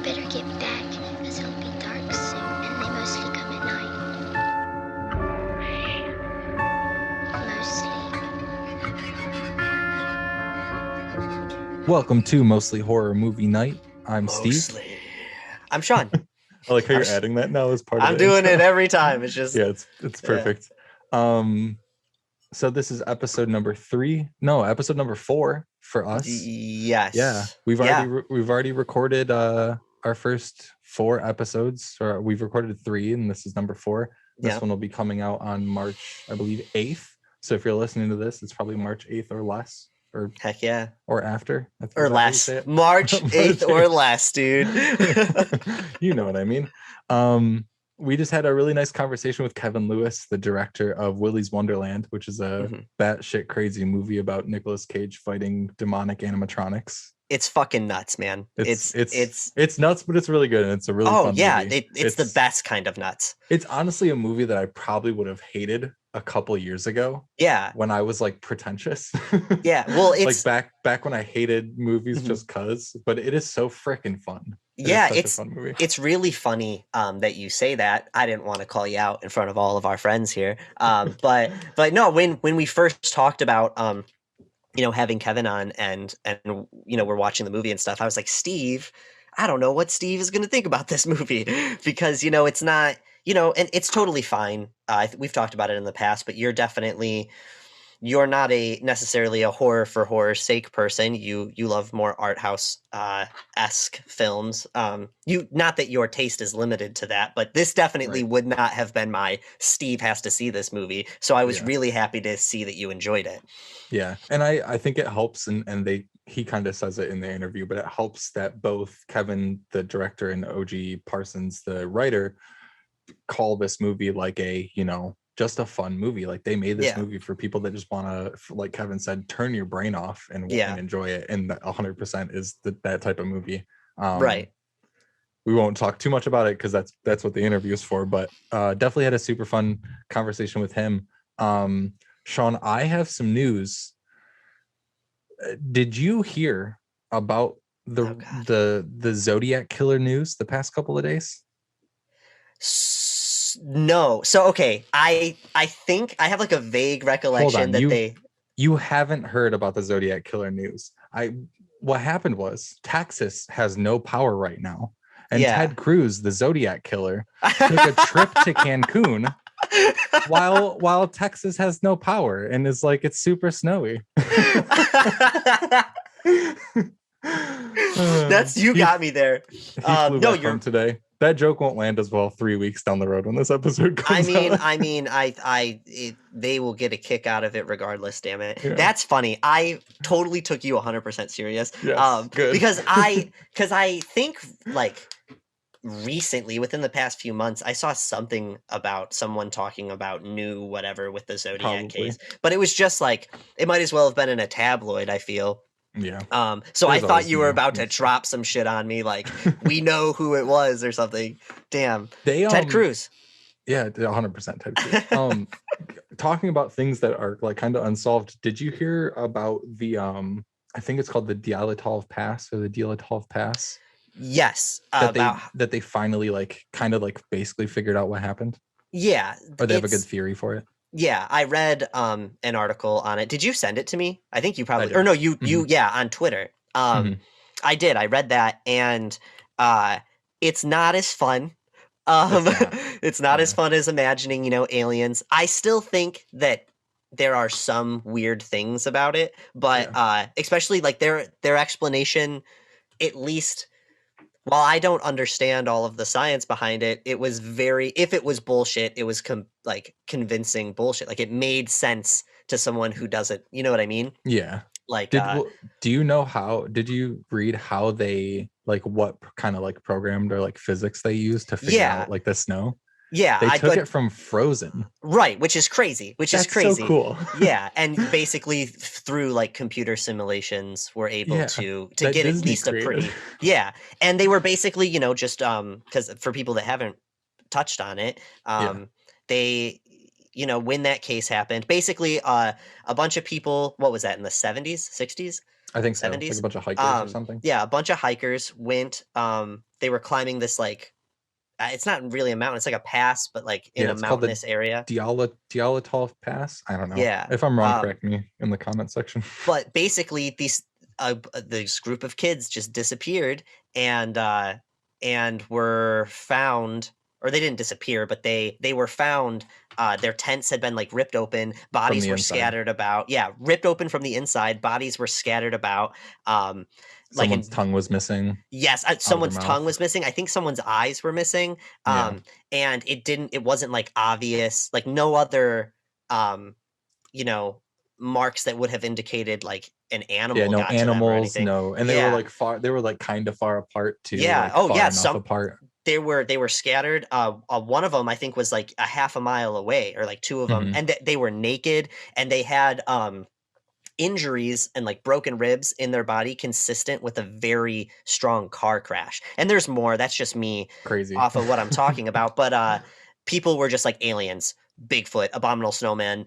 better get back, because it'll be dark soon, and they mostly come at night. Mostly. Welcome to Mostly Horror Movie Night. I'm Steve. Mostly. I'm Sean. I like how you're adding that now as part of I'm the doing intro. it every time. It's just Yeah, it's perfect. So this is episode number 4 for us. Yes. Yeah, we've already recorded our first 4 episodes, or we've recorded 3, and this is number 4. This one will be coming out on March, I believe, 8th. So if you're listening to this, it's probably March 8th or less. Or heck yeah. Or after. Or less. March 8th or less, dude. You know what I mean. We just had a really nice conversation with Kevin Lewis, the director of Willy's Wonderland, which is a batshit crazy movie about Nicolas Cage fighting demonic animatronics. It's fucking nuts, man. It's nuts, but it's really good, and it's a really fun movie. It's the best kind of nuts. It's honestly a movie that I probably would have hated a couple years ago. Yeah, when I was like pretentious. Yeah, well, it's like back when I hated movies just cause. But it is so freaking fun. It's a fun movie. It's really funny that you say that. I didn't want to call you out in front of all of our friends here, but no, when we first talked about having Kevin on and we're watching the movie and stuff, I was like, Steve, I don't know what Steve is going to think about this movie because it's not. And it's totally fine. We've talked about it in the past, but you're not necessarily a horror for horror's sake person. You love more art house esque films. Not that your taste is limited to that, but this definitely would not have been my Steve has to see this movie. So I was really happy to see that you enjoyed it. Yeah, and I think it helps, and he kind of says it in the interview, but it helps that both Kevin, the director, and OG Parsons, the writer, call this movie like a just a fun movie. Like they made this movie for people that just want to, like Kevin said, turn your brain off and enjoy it, and 100% is that type of movie. Right. We won't talk too much about it because that's what the interview is for, but definitely had a super fun conversation with him. Sean, I have some news. Did you hear about the Zodiac Killer news the past couple of days? No. So, okay. I think I have like a vague recollection that you haven't heard about the Zodiac Killer news. What happened was Texas has no power right now. And Ted Cruz, the Zodiac Killer, took a trip to Cancun while Texas has no power and is like, it's super snowy. You got me there. You're today. That joke won't land as well 3 weeks down the road when this episode comes out. They will get a kick out of it regardless. Damn it, yeah. That's funny. I totally took you 100% serious. Yes, good. because I think like recently, within the past few months, I saw something about someone talking about new whatever with the Zodiac case, but it was just like it might as well have been in a tabloid. I feel. Yeah. So I thought you were about to drop some shit on me, like we know who it was or something. Damn. Ted Cruz. Yeah, 100% Ted Cruz. Talking about things that are like kind of unsolved. Did you hear about the I think it's called the Dyatlov Pass or the Dyatlov Pass? Yes. That they finally like kind of like basically figured out what happened. Yeah. Or they have a good theory for it. Yeah, I read an article on it. Did you send it to me? I think you probably, or no, you on Twitter. I did. I read that, and it's not as fun. It's not as fun as imagining, aliens. I still think that there are some weird things about it, but especially like their explanation, at least. While I don't understand all of the science behind it, it was if it was bullshit, it was convincing bullshit. Like it made sense to someone who doesn't, you know what I mean? Yeah. Like, do you know did you read how they, like what kind of like programmed or like physics they used to figure out like the snow? Yeah. They took it from Frozen. Right. Which is crazy, That's so cool. Yeah. And basically through like computer simulations, we're able to get Disney at least created. a pretty, And they were basically, just, cause for people that haven't touched on it, they, when that case happened, basically, a bunch of people, what was that in the 70s, 60s? I think so. It's 70s. like a bunch of hikers or something. Yeah, a bunch of hikers went. They were climbing this like. It's not really a mountain. It's like a pass, but like in a it's called the mountainous area. Dyatlov Pass. I don't know. Yeah. If I'm wrong, correct me in the comment section. But basically, this group of kids just disappeared and were found, or they didn't disappear, but they were found. Their tents had been like ripped open. Bodies were scattered about. Yeah, ripped open from the inside. Bodies were scattered about. Someone's tongue was missing. Yes, someone's tongue was missing. I think someone's eyes were missing. And it wasn't like obvious, like no other, marks that would have indicated like an animal. Yeah, no got animals, to them or no. And they were like far, they were like kind of far apart too. Yeah. Like some apart. They were scattered. One of them I think was like a half a mile away, or like two of them, and they were naked, and they had injuries and like broken ribs in their body consistent with a very strong car crash. And there's more. That's just me crazy off of what I'm talking about. But people were just like aliens, Bigfoot, abominable snowman,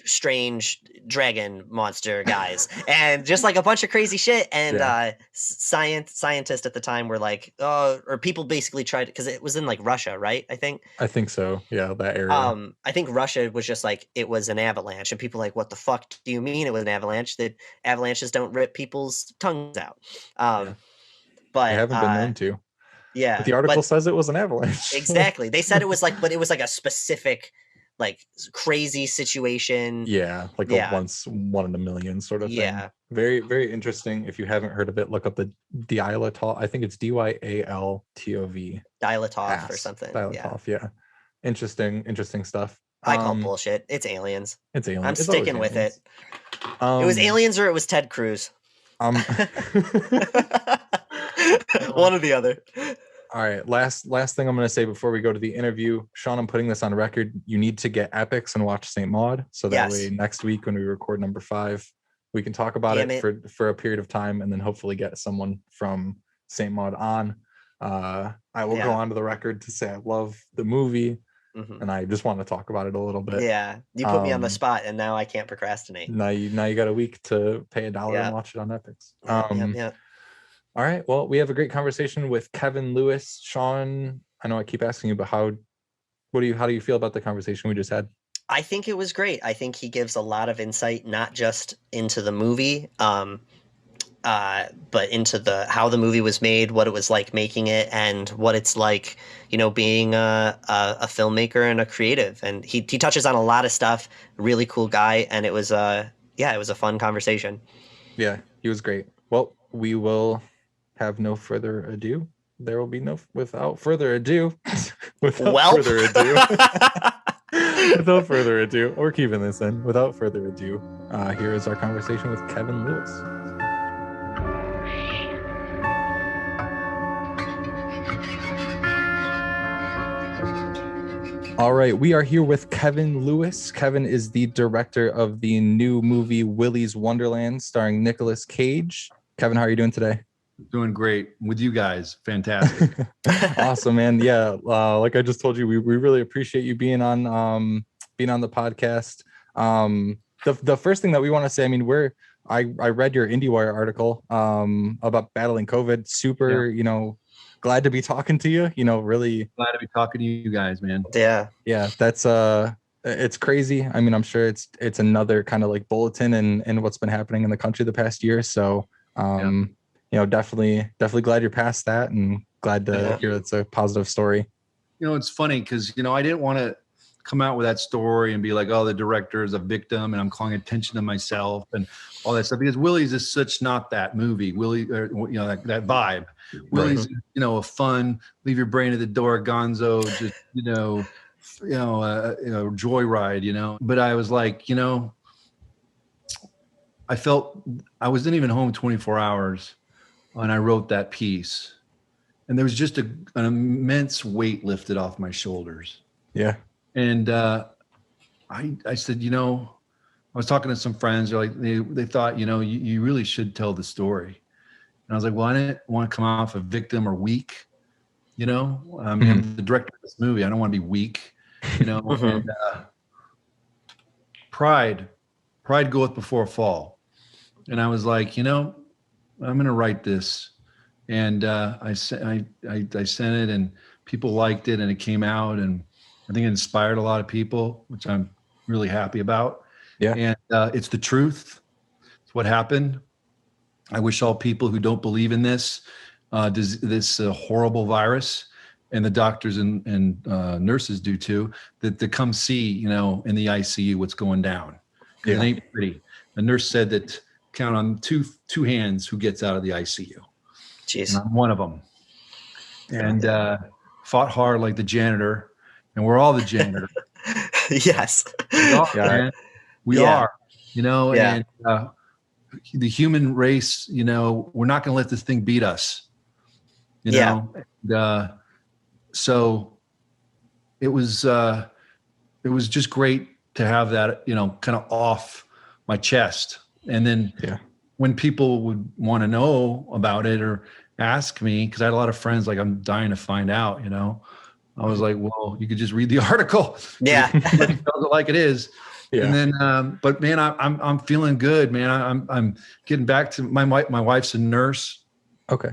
strange dragon monster guys, and just like a bunch of crazy shit. And scientists at the time were like, or people basically tried, because it was in like Russia, right? I think so. Yeah, that area. I think Russia was just like, it was an avalanche, and people were like, what the fuck do you mean it was an avalanche? That avalanches don't rip people's tongues out. But they haven't been known to. Yeah, but the article says it was an avalanche. Exactly. They said it was like, but it was like a specific, like crazy situation. Yeah, like a once one in a million sort of thing. Yeah, very, very interesting. If you haven't heard of it, look up the Dyatlov. I think it's Dyatlov. Dyatlov or something. Dyatlov, yeah. Interesting stuff. I call bullshit. It's aliens. It's aliens. I'm sticking with it. It was aliens or it was Ted Cruz. One or the other. All right, last thing I'm going to say before we go to the interview, Sean, I'm putting this on record. You need to get Epics and watch St. Maud, so that way next week when we record number 5, we can talk about it for a period of time, and then hopefully get someone from St. Maud on. I will go on to the record to say I love the movie, and I just want to talk about it a little bit. Yeah, you put me on the spot, and now I can't procrastinate. Now you got a week to pay $1 and watch it on Epics. All right. Well, we have a great conversation with Kevin Lewis. Sean, I know I keep asking you, but how do you feel about the conversation we just had? I think it was great. I think he gives a lot of insight, not just into the movie, but into how the movie was made, what it was like making it, and what it's like, being a filmmaker and a creative. And he touches on a lot of stuff. Really cool guy, and it was it was a fun conversation. Yeah, he was great. Well, we will have no further ado. There will be without further ado. Without further ado, we're keeping this in. Without further ado, here is our conversation with Kevin Lewis. All right, we are here with Kevin Lewis. Kevin is the director of the new movie Willy's Wonderland, starring Nicolas Cage. Kevin, how are you doing today? Doing great with you guys. Fantastic. Awesome, man. Yeah, like I just told you, we really appreciate you being on the podcast. The first thing that we want to say, I mean, I read your IndieWire article about battling COVID. Super, glad to be talking to you. Really glad to be talking to you guys, man. Yeah. That's it's crazy. I mean, I'm sure it's another kind of like bulletin and what's been happening in the country the past year. So definitely glad you're past that, and glad to hear it's a positive story. It's funny because I didn't want to come out with that story and be like, oh, the director is a victim and I'm calling attention to myself and all that stuff, because Willy's is such not that movie. Willy, that vibe. Willy's, a fun, leave your brain at the door, gonzo, just joyride, But I was like, I felt I wasn't even home 24 hours when I wrote that piece, and there was just an immense weight lifted off my shoulders. Yeah. And I said, I was talking to some friends. They're like, they thought, you really should tell the story. And I was like, well, I didn't want to come off a victim or weak. I'm the director of this movie. I don't want to be weak. And, pride goeth before a fall. and I was like, I'm going to write this. And I sent it, and people liked it, and it came out, and I think it inspired a lot of people, which I'm really happy about. Yeah. And it's the truth. It's what happened. I wish all people who don't believe in this horrible virus, and the doctors and nurses do too, that to come see, in the ICU what's going down. Yeah. It ain't pretty. The nurse said that count on two hands who gets out of the ICU. Jeez. And I'm one of them. And fought hard like the janitor, and we're all the janitor. Yes. We are, man. We are, and the human race, we're not going to let this thing beat us, know? And, so it was just great to have that, kind of off my chest. And then when people would want to know about it or ask me, because I had a lot of friends, like, I'm dying to find out, I was like, well, you could just read the article. Yeah. Tell it like it is. Yeah. And then, but man, I'm feeling good, man. I'm getting back to my wife's a nurse. Okay.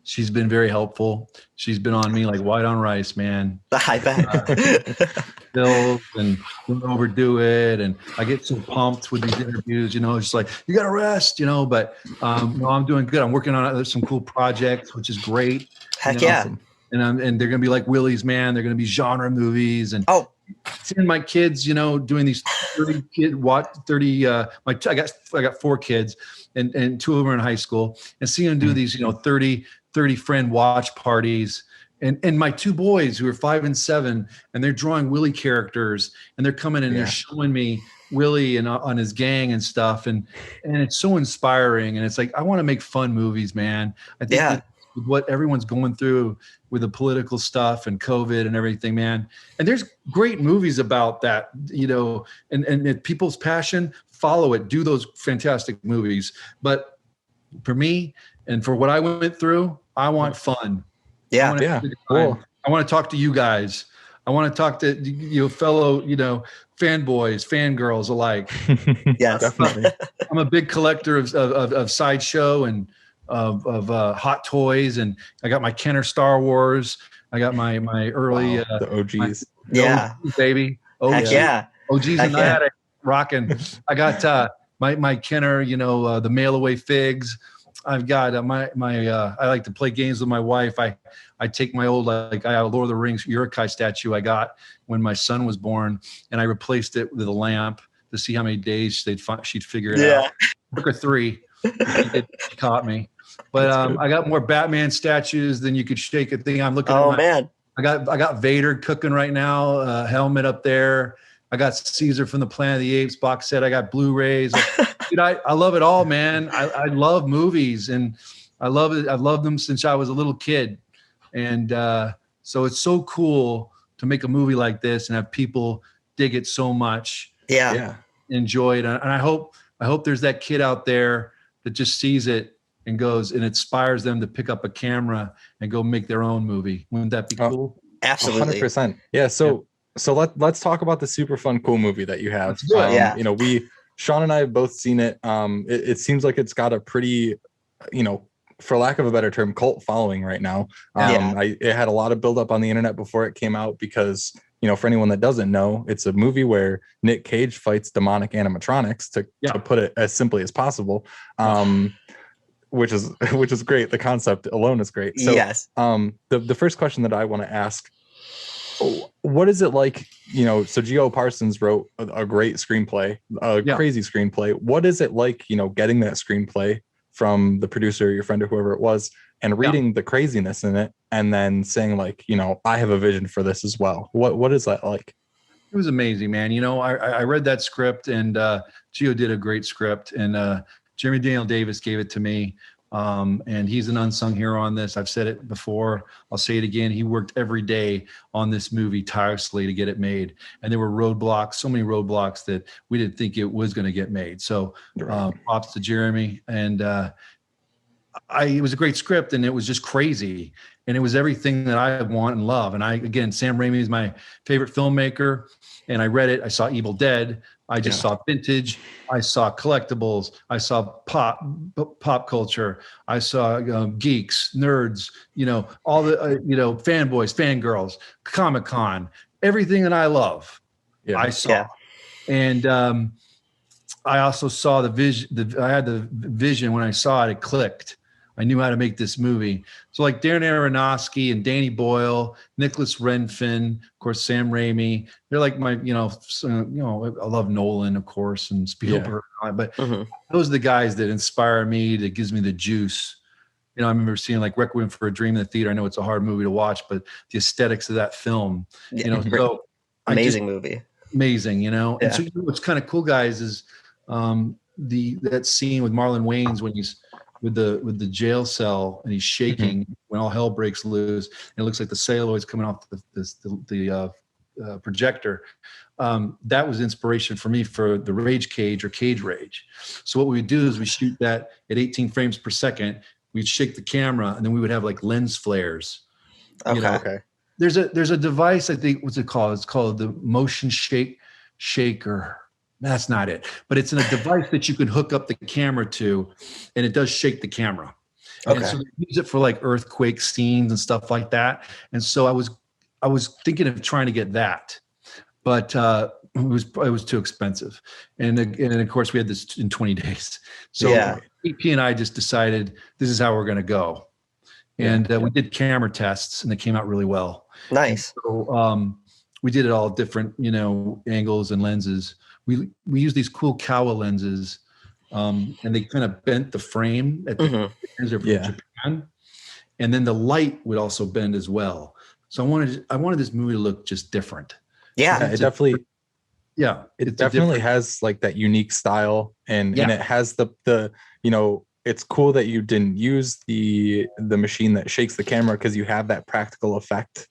She's been very helpful. She's been on me like white on rice, man. I bet. Bills and don't overdo it. And I get so pumped with these interviews, it's like, you got to rest, but no, I'm doing good. I'm working on some cool projects, which is great. Heck yeah. Awesome. And they're going to be like Willy's, man. They're going to be genre movies. And seeing my kids, doing these 30 I got 4 kids and 2 of them are in high school, and seeing them do these, 30 friend watch parties. And my 2 boys who are 5 and 7, and they're drawing Willy characters, and they're coming and they're showing me Willy and on his gang and stuff. And it's so inspiring. And it's like, I want to make fun movies, man. I think that with what everyone's going through with the political stuff and COVID and everything, man. And there's great movies about that, and people's passion, follow it, do those fantastic movies. But for me and for what I went through, I want fun. Yeah. Cool. I want to talk to you guys. I want to talk to fellow, fanboys, fangirls alike. Yes, definitely. I'm a big collector of sideshow and of hot toys, and I got my Kenner Star Wars. I got my early the OGs. OGs, baby. Heck yeah. OGs and that rocking. I got my Kenner, the mail away figs. I've got I like to play games with my wife. I take my old, I have a Lord of the Rings Uruk-hai statue I got when my son was born, and I replaced it with a lamp to see how many days she'd figure it out. Took her 3. She caught me. But I got more Batman statues than you could shake a thing. I'm looking at man. I got Vader cooking right now, helmet up there. I got Caesar from the Planet of the Apes box set. I got Blu-rays. Dude, I love it all, man. I love movies, and I love it. I've loved them since I was a little kid. And so it's so cool to make a movie like this and have people dig it so much. Yeah. Enjoy it. And I hope there's that kid out there that just sees it and goes and inspires them to pick up a camera and go make their own movie. Wouldn't that be cool? Absolutely. 100%. Yeah. So let's talk about the super fun, cool movie that you have. Sean and I have both seen it. It seems like it's got a pretty, for lack of a better term, cult following right now. It had a lot of buildup on the internet before it came out because, for anyone that doesn't know, it's a movie where Nick Cage fights demonic animatronics to put it as simply as possible. Which is great. The concept alone is great. So, yes. The first question that I want to ask, what is it like? So G.O. Parsons wrote a great screenplay, crazy screenplay. What is it like, getting that screenplay from the producer, your friend, or whoever it was, and reading the craziness in it, and then saying like, I have a vision for this as well. What is that like? It was amazing, man. I read that script, and Gio did a great script, and Jeremy Daniel Davis gave it to me. And he's an unsung hero on this. I've said it before. I'll say it again. He worked every day on this movie tirelessly to get it made. And there were roadblocks, so many roadblocks that we didn't think it was going to get made. So props to Jeremy. And it was a great script, and it was just crazy. And it was everything that I want and love. And Sam Raimi is my favorite filmmaker. And I read it. I saw Evil Dead. I just saw vintage. I saw collectibles. I saw pop culture. I saw geeks, nerds, all the, fanboys, fangirls, Comic-Con, everything that I love. Yeah. I saw. Yeah. And I also saw the vision. I had the vision when I saw it, it clicked. I knew how to make this movie. So like Darren Aronofsky and Danny Boyle, Nicholas Renfin, of course, Sam Raimi. They're like my, I love Nolan, of course, and Spielberg. Yeah. But those are the guys that inspire me, that gives me the juice. I remember seeing like Requiem for a Dream in the theater. I know it's a hard movie to watch, but the aesthetics of that film, so amazing movie. Amazing, Yeah. And so what's kind of cool, guys, is that scene with Marlon Wayans when he's with the jail cell and he's shaking when all hell breaks loose, and it looks like the celluloid's coming off the projector. That was inspiration for me for the Rage Cage or Cage Rage. So what we would do is we shoot that at 18 frames per second. We'd shake the camera, and then we would have like lens flares. Okay. There's a device, I think, what's it called? It's called the motion shaker. That's not it, but it's in a device that you can hook up the camera to, and it does shake the camera. Okay. And so they use it for like earthquake scenes and stuff like that. And so I was thinking of trying to get that, but it was too expensive. And of course we had this in 20 days. So EP and I just decided this is how we're going to go. And we did camera tests, and they came out really well. Nice. And so we did it all different, angles and lenses. We use these cool Kawa lenses, and they kind of bent the frame at the ends of Japan, and then the light would also bend as well. So I wanted this movie to look just different. Yeah, it definitely. Yeah, it definitely has like that unique style, and it has the it's cool that you didn't use the machine that shakes the camera, because you have that practical effect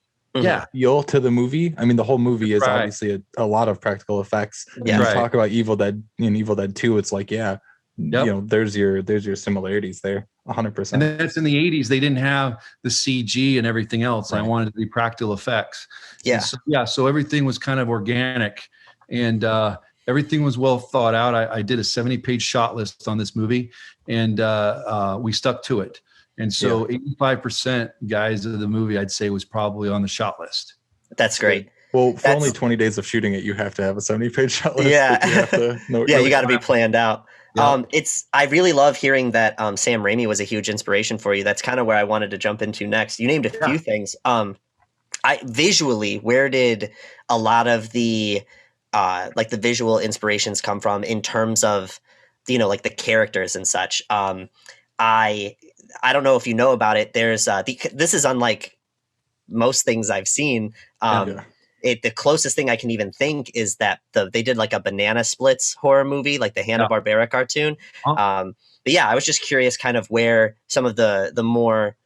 feel to the movie. I mean, the whole movie is obviously a lot of practical effects. Yeah. You talk about Evil Dead in Evil Dead 2, it's like, there's your similarities there, 100%. And that's in the 80s. They didn't have the CG and everything else. Right. I wanted to be practical effects. Yeah. So everything was kind of organic, and everything was well thought out. I did a 70-page shot list on this movie, and we stuck to it. And so 85%, guys, of the movie, I'd say, was probably on the shot list. That's great. Well, for only 20 days of shooting it, you have to have a 70-page shot list. Yeah. You have to know you got to be planned out. Yeah. I really love hearing that Sam Raimi was a huge inspiration for you. That's kind of where I wanted to jump into next. You named a few things. Visually, where did a lot of the like the visual inspirations come from in terms of, like the characters and such? I don't know if you know about it. There's this is unlike most things I've seen. The closest thing I can even think is that they did like a Banana Splits horror movie, like the Hanna-Barbera cartoon. But I was just curious kind of where some of the more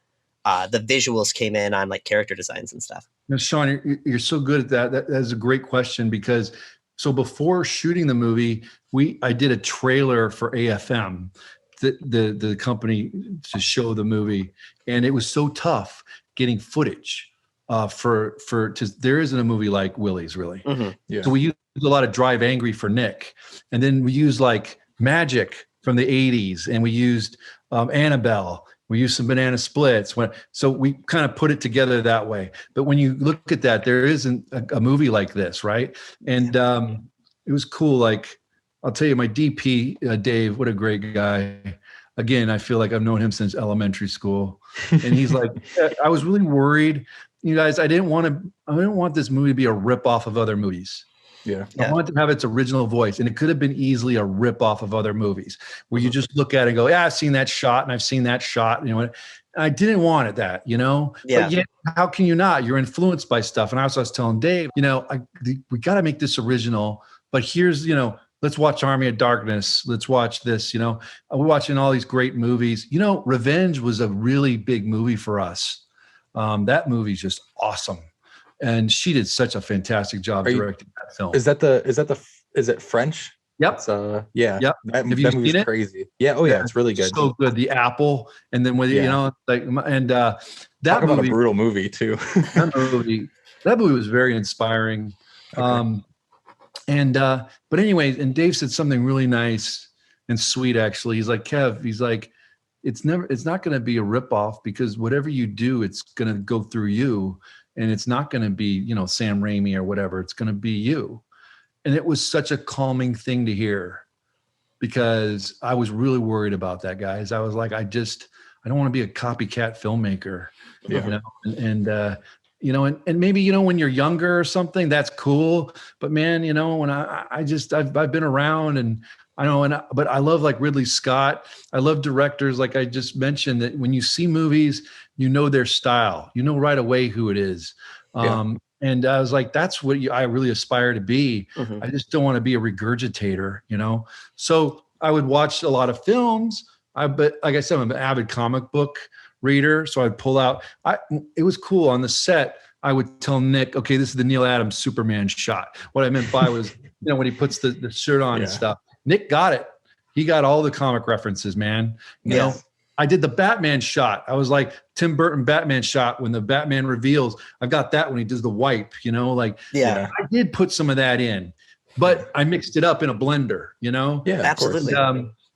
the visuals came in on like character designs and stuff. Now, Sean, you're so good at that. That is a great question, because so before shooting the movie, I did a trailer for AFM, the company, to show the movie, and it was so tough getting footage there isn't a movie like Willy's, really. So we used a lot of Drive Angry for Nick, and then we used like Magic from the 80s, and we used Annabelle. We used some Banana Splits. So we kind of put it together that way. But when you look at that, there isn't a movie like this, right? And it was cool. Like, I'll tell you, my DP, Dave, what a great guy. Again, I feel like I've known him since elementary school. And he's like, I was really worried. You guys, I didn't want this movie to be a ripoff of other movies. I wanted to have its original voice, and it could have been easily a ripoff of other movies where you just look at it and go, I've seen that shot and I've seen that shot. I didn't want it that, but yet, how can you not? You're influenced by stuff. And I was telling Dave, we got to make this original, but here's, let's watch Army of Darkness. Let's watch this, we're watching all these great movies. Revenge was a really big movie for us. That movie's just awesome. And she did such a fantastic job directing that film. Is it French? Yep. It's, yeah. Yep. That Have you movie's seen it? crazy. Yeah. Oh yeah. It's really good. So good. The apple. And then that Talk movie, about a brutal movie too. that movie was very inspiring. Okay. And but anyways, and Dave said something really nice and sweet. Actually, he's like, Kev, he's like, it's not going to be a ripoff, because whatever you do, it's going to go through you, and it's not going to be, you know, Sam Raimi or whatever. It's going to be you. And it was such a calming thing to hear, because I was really worried about that, guys. I was like, I don't want to be a copycat filmmaker, you know, and you know, and maybe, you know, when you're younger or something, that's cool. But man, you know, when I've been around, and I know, but I love like Ridley Scott. I love directors, like I just mentioned, that when you see movies, you know their style, you know right away who it is. And I was like, that's what I really aspire to be. I just don't want to be a regurgitator, you know? So I would watch a lot of films. But like I said, I'm an avid comic book reader. So I'd pull out, it was cool on the set. I would tell Nick, okay, this is the Neil Adams Superman shot. What I meant by was, you know, when he puts the shirt on and stuff, Nick got it. He got all the comic references, man. You know, I did the Batman shot. I was like, Tim Burton Batman shot when the Batman reveals. I've got that when he does the wipe, you know, like, I did put some of that in, but I mixed it up in a blender, you know? Yeah, absolutely.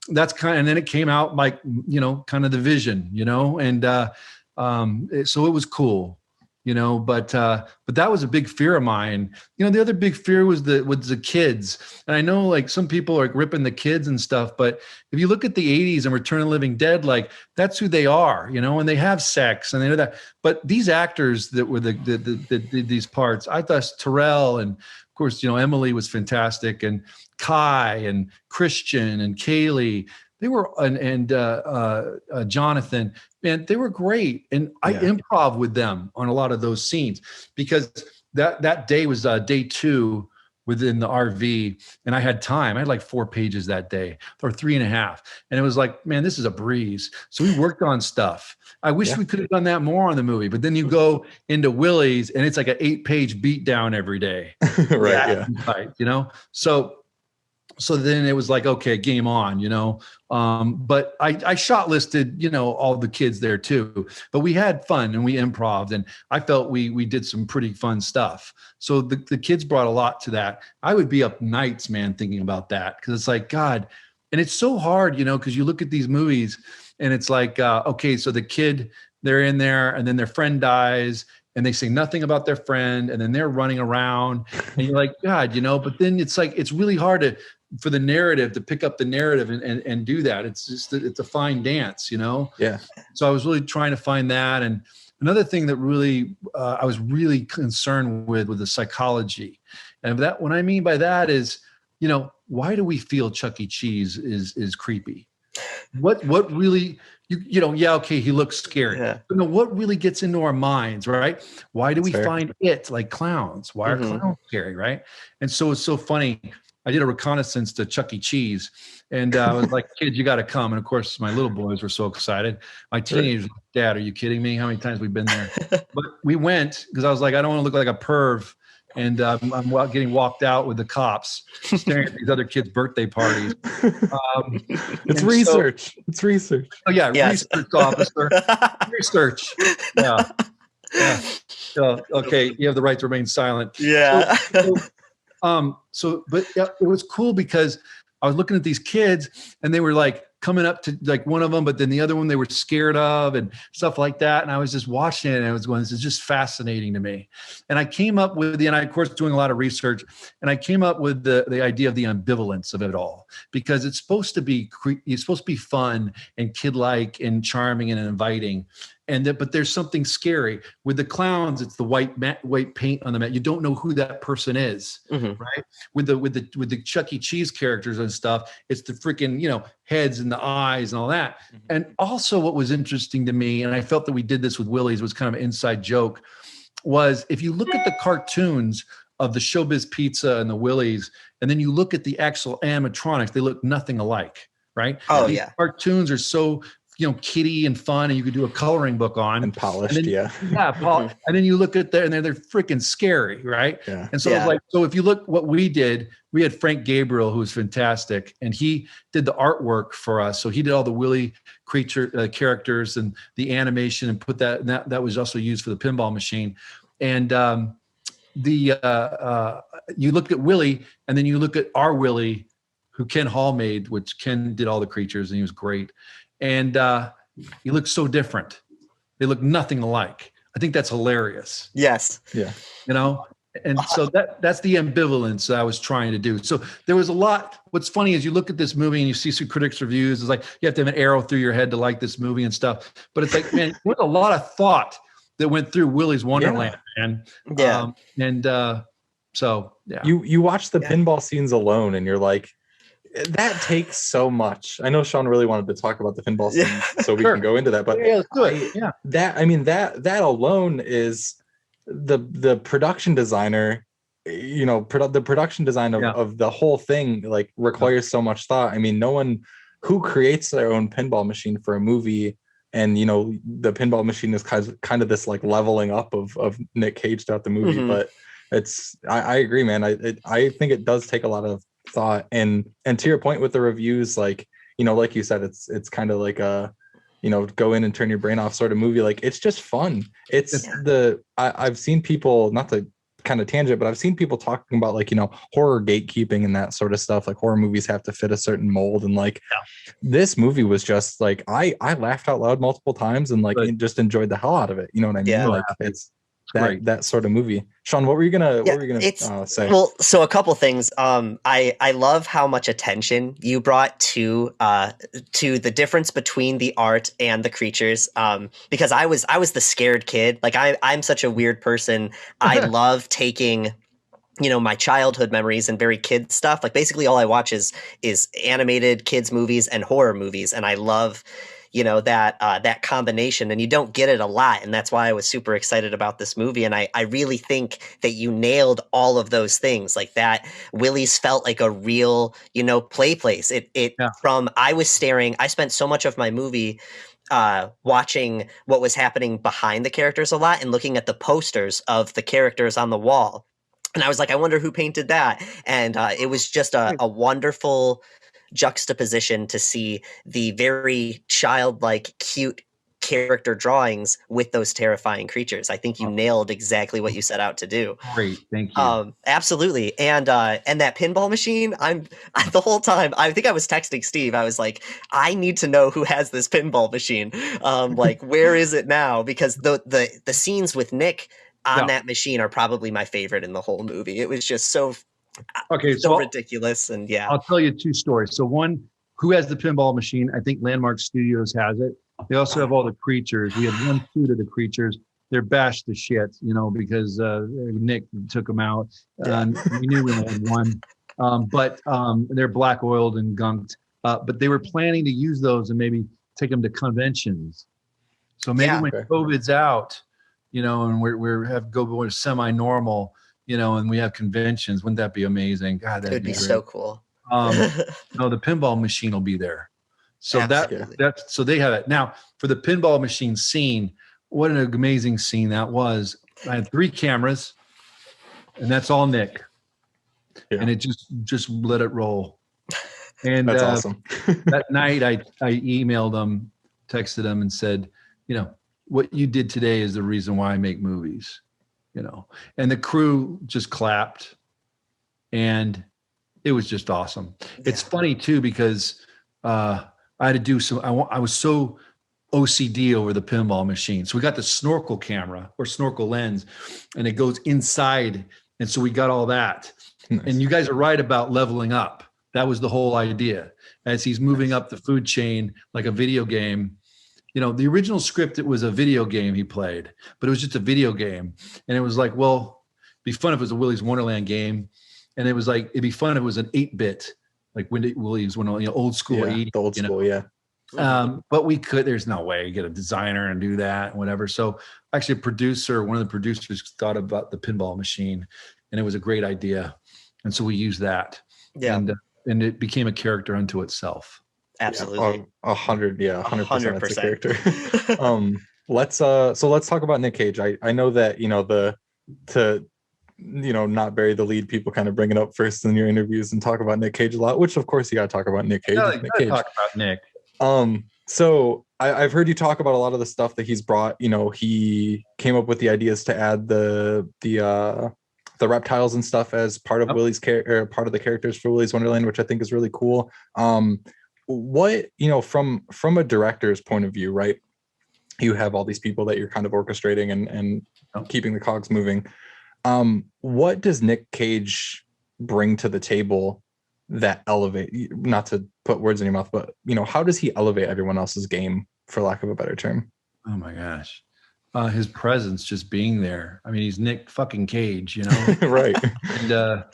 That's and then it came out like, you know, kind of the vision, you know, and so it was cool, you know, but that was a big fear of mine. You know, the other big fear was the kids. And I know like some people are ripping the kids and stuff, but if you look at the 80s and Return of the Living Dead, like that's who they are, you know, and they have sex and they know that. But these actors that were that did these parts, I thought Terrell, and of course, you know, Emily was fantastic, and Kai and Christian and Kaylee, they were, and Jonathan, man, they were great. And I improv with them on a lot of those scenes, because that day was day 2 within the RV, and I had time. I had like 4 pages that day, or 3.5. And it was like, man, this is a breeze. So we worked on stuff. I wish we could have done that more on the movie, but then you go into Willy's and it's like an 8-page beat down every day. Right. You know? So then it was like, okay, game on, you know? But I shot listed, you know, all the kids there too, but we had fun and we improv'd, and I felt we did some pretty fun stuff. So the kids brought a lot to that. I would be up nights, man, thinking about that. 'Cause it's like, God, and it's so hard, you know, 'cause you look at these movies and it's like, okay, so the kid, they're in there and then their friend dies, and they say nothing about their friend, and then they're running around, and you're like, God, you know, but then it's like, it's really hard for the narrative to pick up the narrative and do that. It's just, it's a fine dance, you know? Yeah. So I was really trying to find that. And another thing that really, I was really concerned with the psychology. And that, what I mean by that is, you know, why do we feel Chuck E. Cheese is creepy? What really, you know, okay, he looks scary. But no, what really gets into our minds, right? Why do we find it like clowns? Why are clowns scary, right? And so it's so funny. I did a reconnaissance to Chuck E. Cheese, and I was like, kids, you got to come. And of course, my little boys were so excited. My teenagers, Dad, are you kidding me? How many times we've been there? But we went because I was like, I don't want to look like a perv. And I'm getting walked out with the cops staring at these other kids' birthday parties. It's research. It's research. Oh, yeah. Yes. Research officer. Research. Yeah. Okay. You have the right to remain silent. Yeah. But it was cool because I was looking at these kids and they were like coming up to like one of them, but then the other one they were scared of and stuff like that. And I was just watching it and I was going, this is just fascinating to me. And I came up with and I, of course, doing a lot of research, and I came up with the idea of the ambivalence of it all, because it's supposed to be fun and kid-like and charming and inviting. But there's something scary with the clowns. It's the white paint on the mat. You don't know who that person is, right? With the Chuck E. Cheese characters and stuff, it's the freaking, you know, heads and the eyes and all that. And also, what was interesting to me, and I felt that we did this with Willy's, was kind of an inside joke, was if you look at the cartoons of the Showbiz Pizza and the Willy's, and then you look at the actual animatronics, they look nothing alike, right? Oh, these cartoons are so, you know, kiddie and fun, and you could do a coloring book on and polished. And then, and then you look at that and they're freaking scary, right? And so it's like, so if you look what we did, we had Frank Gabriel, who was fantastic, and he did the artwork for us. So he did all the Willy creature characters and the animation, and put that was also used for the pinball machine. And you look at Willy, and then you look at our Willy, who Ken Hall made, which Ken did all the creatures, and he was great. And he looks so different. They look nothing alike. I think that's hilarious. Yes. Yeah. You know, and so that's the ambivalence that I was trying to do. So there was a lot. What's funny is you look at this movie and you see some critics' reviews. It's like you have to have an arrow through your head to like this movie and stuff. But it's like, man, there's a lot of thought that went through Willy's Wonderland, man. Yeah. So yeah. You watch the pinball scenes alone, and you're like, that takes so much. I know Sean really wanted to talk about the pinball scenes, so we can go into that. But yeah, let's do it. Yeah. That alone is the production designer. You know, the production design of the whole thing like requires so much thought. I mean, no one who creates their own pinball machine for a movie, and you know, the pinball machine is kind of this like leveling up of Nick Cage throughout the movie. But I agree, man. I think it does take a lot of thought, and to your point with the reviews, like, you know, like you said, it's kind of like a, you know, go in and turn your brain off sort of movie. Like, it's just fun. It's I've seen people, not to kind of tangent, but I've seen people talking about like, you know, horror gatekeeping and that sort of stuff. Like horror movies have to fit a certain mold, and like this movie was just like I laughed out loud multiple times and like just enjoyed the hell out of it. You know what I mean? Like it's that sort of movie. Sean, what were you gonna say? Well, so a couple things. I love how much attention you brought to the difference between the art and the creatures. Because I was the scared kid. Like I'm such a weird person. I love taking, you know, my childhood memories and very kid stuff. Like basically all I watch is animated kids movies and horror movies, and I love, you know, that combination, and you don't get it a lot. And that's why I was super excited about this movie. And I really think that you nailed all of those things. Like that Willy's felt like a real, you know, play place. I spent so much of my movie watching what was happening behind the characters a lot and looking at the posters of the characters on the wall. And I was like, I wonder who painted that. And it was just a wonderful juxtaposition to see the very childlike, cute character drawings with those terrifying creatures. I think you nailed exactly what you set out to do. Great, thank you. Absolutely, and that pinball machine. The whole time I think I was texting Steve. I was like, I need to know who has this pinball machine. Like, where is it now? Because the scenes with Nick on that machine are probably my favorite in the whole movie. It was just so ridiculous. And I'll tell you two stories. So one, who has the pinball machine? I think Landmark Studios has it. They also have all the creatures. We had one suit of the creatures. They're bashed to shit, you know, because Nick took them out. We knew we only had one. But they're black oiled and gunked. But they were planning to use those and maybe take them to conventions. So maybe when COVID's out, you know, and we're semi-normal, you know, and we have conventions. Wouldn't that be amazing? God, that'd be so cool. No, the pinball machine will be there. So so they have it. Now for the pinball machine scene, what an amazing scene that was. I had 3 cameras, and that's all Nick. Yeah. And it just let it roll. And that's awesome. That night I emailed him, texted him and said, you know, what you did today is the reason why I make movies. You know, and the crew just clapped, and it was just awesome. Yeah. It's funny too, because I had to do some, I was so OCD over the pinball machine. So we got the snorkel camera or snorkel lens, and it goes inside. And so we got all that. Nice. And you guys are right about leveling up. That was the whole idea. As he's moving up the food chain like a video game. You know, the original script, it was a video game he played, but it was just a video game. And it was like, well, it'd be fun if it was a Willy's Wonderland game. And it was like, it'd be fun if it was an 8-bit, like Willy's Wonderland, you know, old school 80s. Old school, you know? But we could, there's no way you get a designer and do that and whatever. So actually one of the producers thought about the pinball machine, and it was a great idea. And so we used that. Yeah. And it became a character unto itself. Absolutely. 100% that's a character. Let's talk about Nick Cage. I know that, you know, to not bury the lead, people kind of bring it up first in your interviews and talk about Nick Cage a lot, which of course you got to talk about Nick Cage. Talk about Nick. So I've heard you talk about a lot of the stuff that he's brought. You know, he came up with the ideas to add the the reptiles and stuff as part of Willy's character, part of the characters for Willy's Wonderland, which I think is really cool. What, from a director's point of view, right? You have all these people that you're kind of orchestrating and keeping the cogs moving. What does Nick Cage bring to the table that elevate, not to put words in your mouth, but how does he elevate everyone else's game, for lack of a better term? Oh my gosh. His presence, just being there. I mean, he's Nick fucking Cage, Right. And,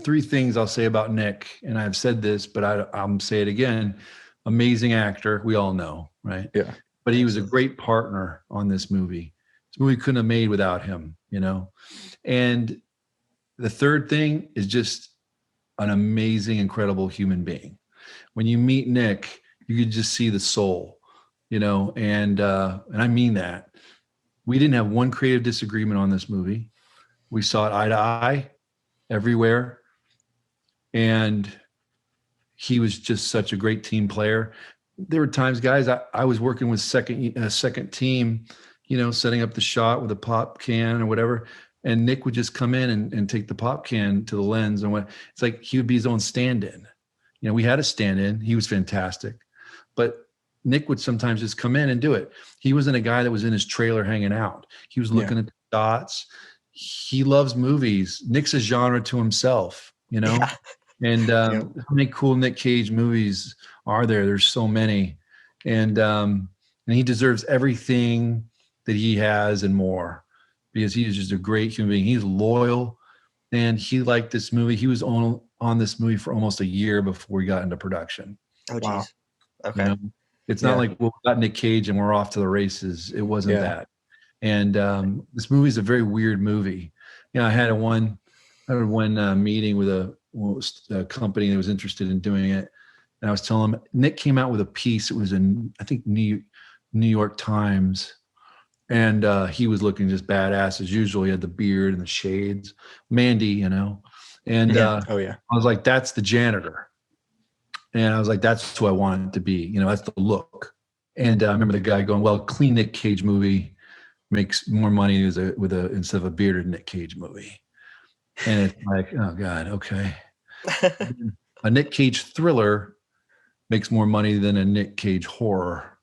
three things I'll say about Nick, and I've said this, but I'll say it again. Amazing actor. We all know, right? Yeah. But he was a great partner on this movie. This movie couldn't have made without him, And the third thing is just an amazing, incredible human being. When you meet Nick, you could just see the soul, and I mean that. We didn't have one creative disagreement on this movie. We saw it eye to eye everywhere. And he was just such a great team player. There were times, guys, I was working with second team, setting up the shot with a pop can or whatever. And Nick would just come in and take the pop can to the lens. And it's like he would be his own stand-in. We had a stand-in. He was fantastic. But Nick would sometimes just come in and do it. He wasn't a guy that was in his trailer hanging out. He was looking at the dots. He loves movies. Nick's a genre to himself, Yeah. And how many cool Nick Cage movies are there? There's so many. And he deserves everything that he has and more, because he is just a great human being. He's loyal, and he liked this movie. He was on this movie for almost a year before we got into production. Oh, geez. Wow. Okay. It's not like we got Nick Cage and we're off to the races. It wasn't that. And this movie is a very weird movie. I had one meeting with a company that was interested in doing it, and I was telling them, Nick came out with a piece. It was in, I think, New York Times, and he was looking just badass as usual. He had the beard and the shades, Mandy, and I was like, that's the janitor. And I was like, that's who I want it to be. That's the look. And I remember the guy going, well, clean Nick Cage movie makes more money instead of a bearded Nick Cage movie. And it's like, oh God, okay. A Nick Cage thriller makes more money than a Nick Cage horror.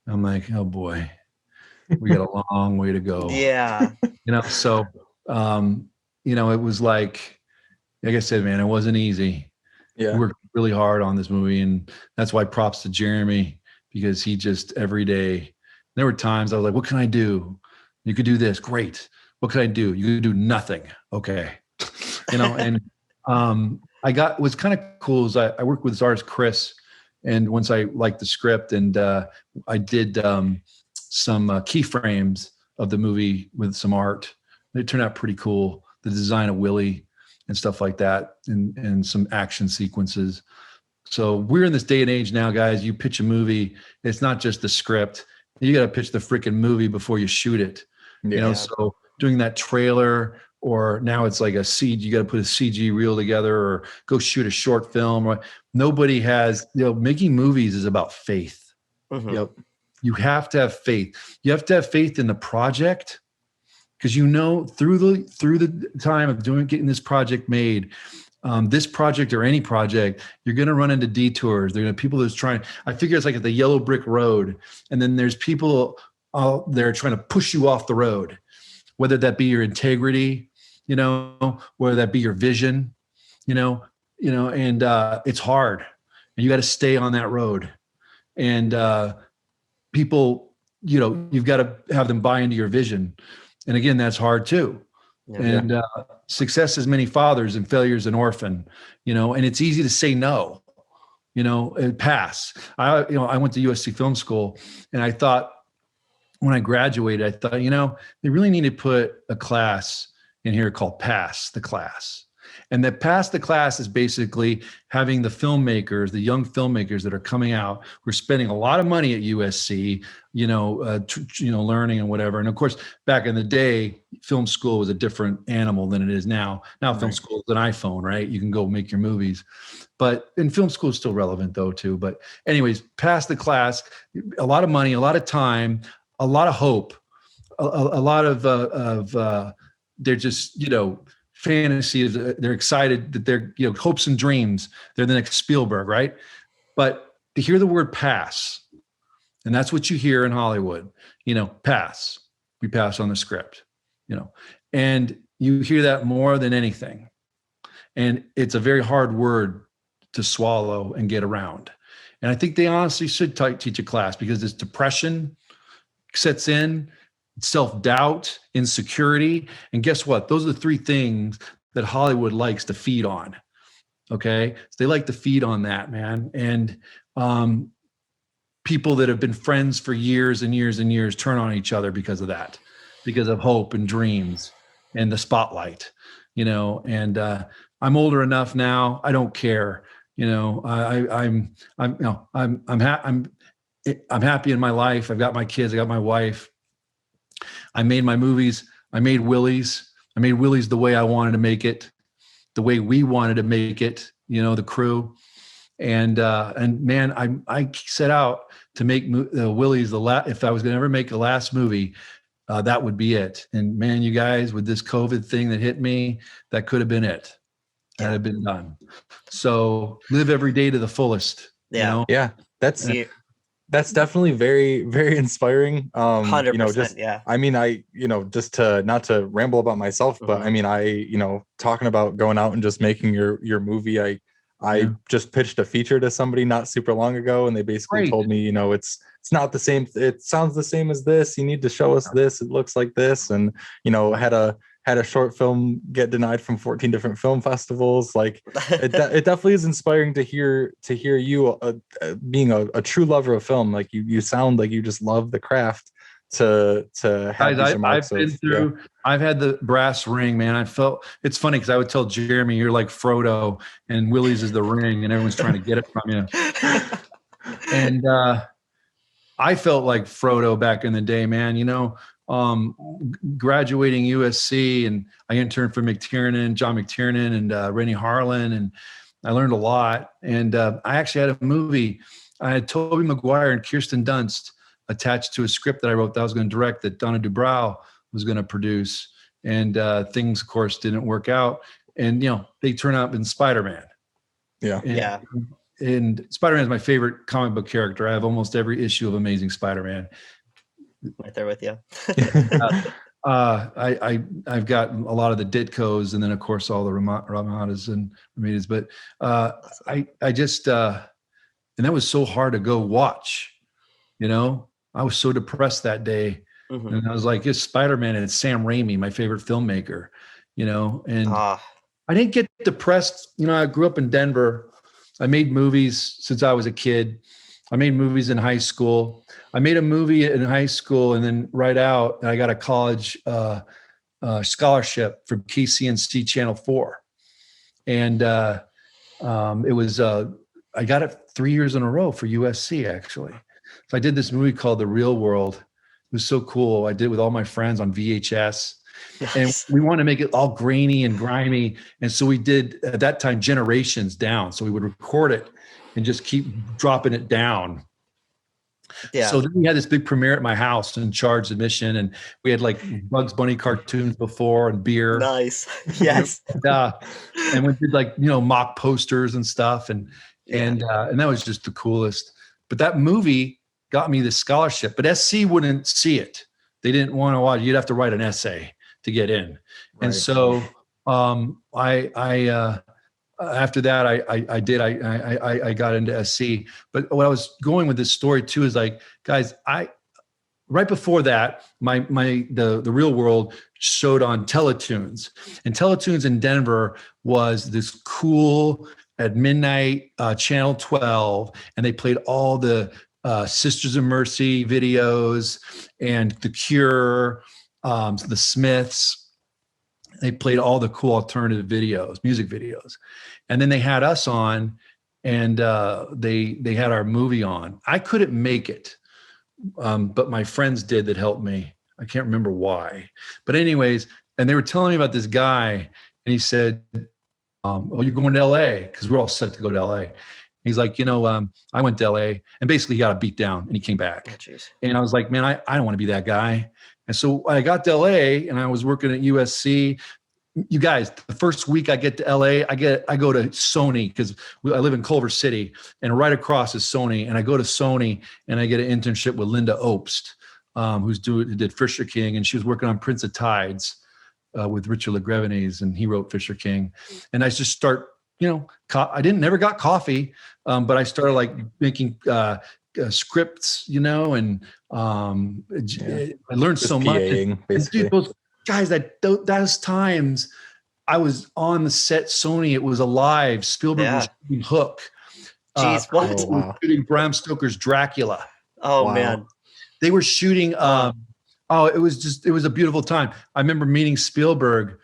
I'm like, oh boy, we got a long way to go. Yeah. So, it was like I said, man, it wasn't easy. Yeah. We worked really hard on this movie, and that's why props to Jeremy, because he just every day, there were times I was like, what can I do? You could do this. Great. What could I do? You could do nothing. Okay. And what's kind of cool is I worked with this artist, Chris, and once I liked the script, and I did some keyframes of the movie with some art. It turned out pretty cool. The design of Willy and stuff like that, and some action sequences. So we're in this day and age now, guys. You pitch a movie, it's not just the script. You got to pitch the freaking movie before you shoot it. So doing that trailer, or now it's like a CG, you got to put a CG reel together, or go shoot a short film. Or nobody has, making movies is about faith. Mm-hmm. Yep. You have to have faith. You have to have faith in the project, because through the time of getting this project made, this project or any project, you're going to run into detours. There are people that's trying. I figure it's like at the yellow brick road, and then there's people out there trying to push you off the road, whether that be your integrity, whether that be your vision, and it's hard, and you got to stay on that road, and people, you've got to have them buy into your vision. And again, that's hard too. Yeah. And success has many fathers and failure is an orphan, and it's easy to say no, and pass. I went to USC Film School, and I thought when I graduated, I thought, they really need to put a class in here called Pass the Class. And that Pass the Class is basically having the filmmakers, the young filmmakers that are coming out, who are spending a lot of money at USC, learning and whatever. And of course, back in the day, film school was a different animal than it is now. Now, film school is an iPhone, right? You can go make your movies. But in film school is still relevant though, too. But anyways, Pass the Class, a lot of money, a lot of time, a lot of hope, a lot of they're just, fantasies. They're excited that they're, hopes and dreams. They're the next Spielberg, right? But to hear the word pass, and that's what you hear in Hollywood, pass. We pass on the script, and you hear that more than anything. And it's a very hard word to swallow and get around. And I think they honestly should teach a class, because this depression sets in, self-doubt, insecurity. And guess what? Those are the three things that Hollywood likes to feed on. Okay. So they like to feed on that, man. And people that have been friends for years and years and years turn on each other because of that, because of hope and dreams and the spotlight, and I'm older enough now. I don't care. I'm happy in my life. I've got my kids. I got my wife. I made my movies. I made Willy's. I made Willy's the way I wanted to make it, the way we wanted to make it. The crew, and man, I set out to make Willy's the last. If I was going to ever make a last movie, that would be it. And man, you guys, with this COVID thing that hit me, that could have been it. That had been done. So live every day to the fullest. Yeah. Yeah. That's definitely very, very inspiring. 100%. Yeah. I mean, just not to ramble about myself, but I mean, talking about going out and just making your movie, I just pitched a feature to somebody not super long ago, and they basically told me, it's not the same. It sounds the same as this. You need to show us this. It looks like this. And, had a short film get denied from 14 different film festivals. Like it definitely is inspiring to hear you being a true lover of film. Like you sound like you just love the craft to have these remarks. I've had the brass ring, man. I felt, it's funny because I would tell Jeremy, you're like Frodo and Willy's is the ring and everyone's trying to get it from you. And I felt like Frodo back in the day, man. Graduating USC, and I interned for John McTiernan and Rennie Harlan, and I learned a lot. And I actually had a movie. I had Tobey Maguire and Kirsten Dunst attached to a script that I wrote that I was going to direct, that Donna Dubrow was going to produce. And things, of course, didn't work out. And, they turn out in Spider-Man. Yeah. And Spider-Man is my favorite comic book character. I have almost every issue of Amazing Spider-Man. Right there with you. I've got a lot of the Ditkos, and then of course all the Ramadas and Ramadas. But I just and that was so hard to go watch. I was so depressed that day, and I was like, "It's Spider-Man and it's Sam Raimi, my favorite filmmaker." And I didn't get depressed. I grew up in Denver. I made movies since I was a kid. I made movies in high school. I made a movie in high school, and then right out, I got a college scholarship from KCNC Channel 4. And it was, I got it 3 years in a row for USC, actually. So I did this movie called The Real World. It was so cool. I did it with all my friends on VHS. Nice. And we wanted to make it all grainy and grimy. And so we did, at that time, Generations down. So we would record it and just keep dropping it down. Yeah. So then we had this big premiere at my house and charged admission, and we had like Bugs Bunny cartoons before and beer. Nice. Yes. And we did like, mock posters and stuff. And that was just the coolest. But that movie got me the scholarship, but SC wouldn't see it. They didn't want to watch. You'd have to write an essay to get in. Right. And so after that, I got into SC. But what I was going with this story too is like, guys, right before that, the Real World showed on Teletoons, and Teletoons in Denver was this cool at midnight, Channel 12, and they played all the Sisters of Mercy videos and The Cure, the Smiths. They played all the cool alternative videos, music videos. And then they had us on, and they had our movie on. I couldn't make it, but my friends did that helped me. I can't remember why. But anyways, and they were telling me about this guy, and he said, oh, you're going to LA? Because we're all set to go to LA. He's like, I went to LA, and basically he got a beat down and he came back. Oh, jeez. And I was like, man, I don't want to be that guy. And so I got to LA and I was working at USC. You guys, the first week I get to LA, I go to Sony because I live in Culver City, and right across is Sony. And I go to Sony and I get an internship with Linda Obst, who did Fisher King, and she was working on Prince of Tides with Richard LaGrevenez, and he wrote Fisher King. And I just start, I never got coffee, but I started like making scripts, and I learned Just so much. PAing, basically. Dude, those guys, those times I was on the set Sony, it was alive. Spielberg was shooting Hook. Jeez, what? Oh, wow. Shooting Bram Stoker's Dracula. Oh, Wow. man. They were shooting. It was a beautiful time. I remember meeting Spielberg.